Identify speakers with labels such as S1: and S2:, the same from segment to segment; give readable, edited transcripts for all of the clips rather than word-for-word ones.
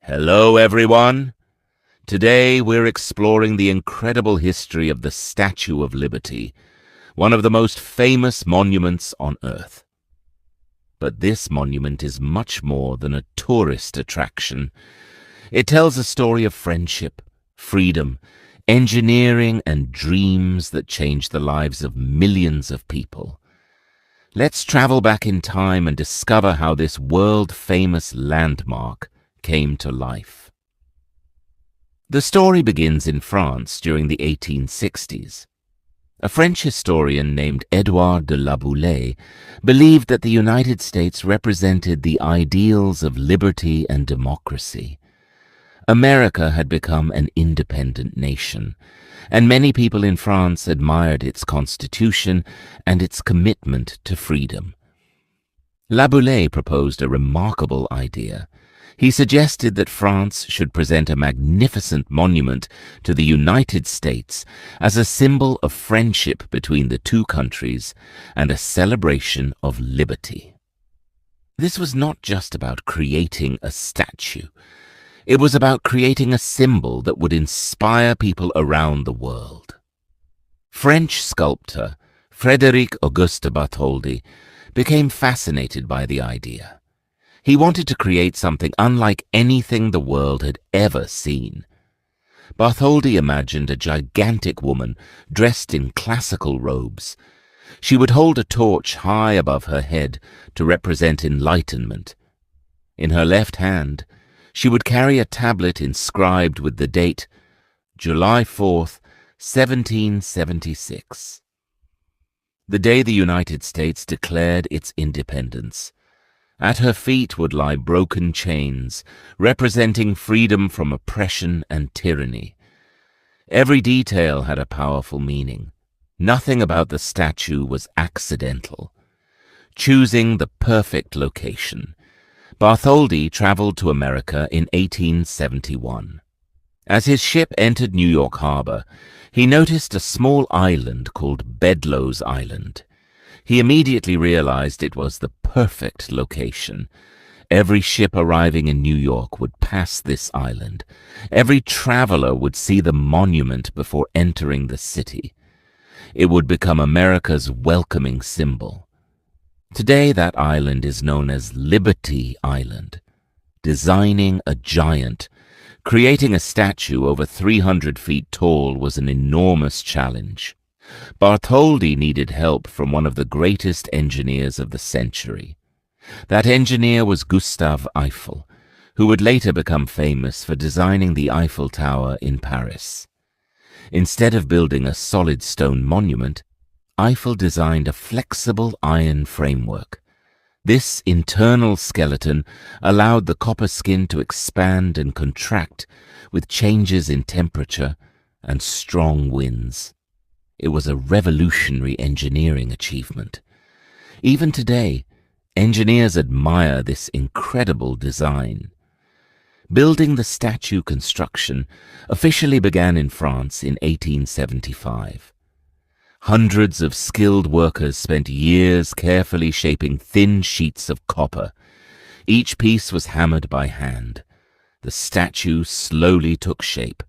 S1: Hello, everyone. Today we're exploring the incredible history of the Statue of Liberty, one of the most famous monuments on Earth. But this monument is much more than a tourist attraction. It tells a story of friendship, freedom, engineering, and dreams that changed the lives of millions of people. Let's travel back in time and discover how this world-famous landmark came to life. The story begins in France during the 1860s. A French historian named Édouard de La Boulaye believed that the United States represented the ideals of liberty and democracy. America had become an independent nation, and many people in France admired its constitution and its commitment to freedom. La Boulaye proposed a remarkable idea. He suggested that France should present a magnificent monument to the United States as a symbol of friendship between the two countries and a celebration of liberty. This was not just about creating a statue. It was about creating a symbol that would inspire people around the world. French sculptor Frédéric Auguste Bartholdi became fascinated by the idea. He wanted to create something unlike anything the world had ever seen. Bartholdi imagined a gigantic woman dressed in classical robes. She would hold a torch high above her head to represent enlightenment. In her left hand, she would carry a tablet inscribed with the date July 4th, 1776. The day the United States declared its independence. At her feet would lie broken chains, representing freedom from oppression and tyranny. Every detail had a powerful meaning. Nothing about the statue was accidental. Choosing the perfect location, Bartholdi traveled to America in 1871. As his ship entered New York Harbor, he noticed a small island called Bedloe's Island. He immediately realized it was the perfect location. Every ship arriving in New York would pass this island. Every traveler would see the monument before entering the city. It would become America's welcoming symbol. Today, that island is known as Liberty Island. Designing a giant, creating a statue over 300 feet tall was an enormous challenge. Bartholdi needed help from one of the greatest engineers of the century. That engineer was Gustave Eiffel, who would later become famous for designing the Eiffel Tower in Paris. Instead of building a solid stone monument, Eiffel designed a flexible iron framework. This internal skeleton allowed the copper skin to expand and contract with changes in temperature and strong winds. It was a revolutionary engineering achievement. Even today, engineers admire this incredible design. Building the statue construction officially began in France in 1875. Hundreds of skilled workers spent years carefully shaping thin sheets of copper. Each piece was hammered by hand. The statue slowly took shape.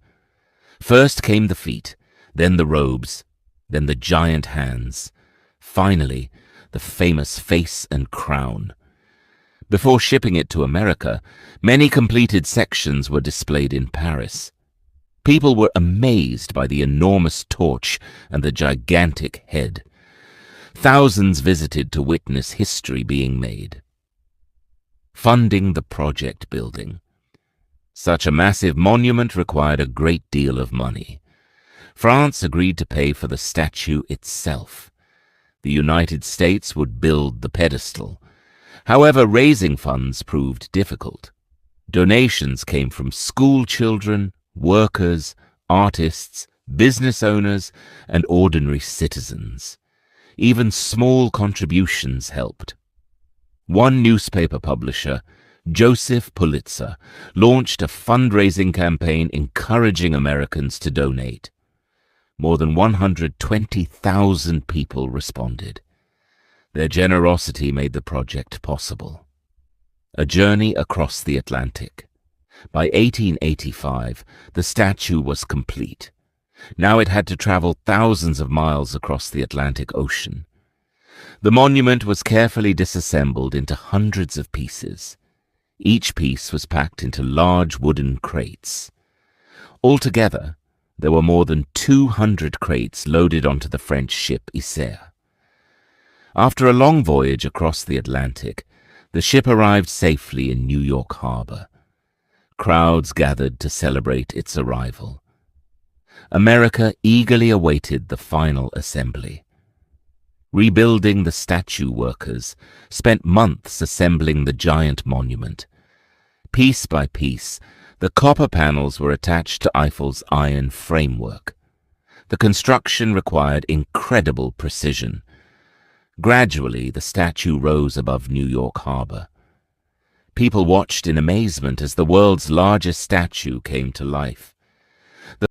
S1: First came the feet, then the robes, then the giant hands, finally the famous face and crown. Before shipping it to America, many completed sections were displayed in Paris. People were amazed by the enormous torch and the gigantic head. Thousands visited to witness history being made. Funding the project building. Such a massive monument required a great deal of money. France agreed to pay for the statue itself. The United States would build the pedestal. However, raising funds proved difficult. Donations came from school children, workers, artists, business owners, and ordinary citizens. Even small contributions helped. One newspaper publisher, Joseph Pulitzer, launched a fundraising campaign encouraging Americans to donate. More than 120,000 people responded. Their generosity made the project possible. A journey across the Atlantic. By 1885, the statue was complete. Now it had to travel thousands of miles across the Atlantic Ocean. The monument was carefully disassembled into hundreds of pieces. Each piece was packed into large wooden crates. Altogether, there were more than 200 crates loaded onto the French ship Isère. After a long voyage across the Atlantic, the ship arrived safely in New York Harbor. Crowds gathered to celebrate its arrival. America eagerly awaited the final assembly. Rebuilding the statue workers spent months assembling the giant monument. Piece by piece, the copper panels were attached to Eiffel's iron framework. The construction required incredible precision. Gradually, the statue rose above New York Harbor. People watched in amazement as the world's largest statue came to life.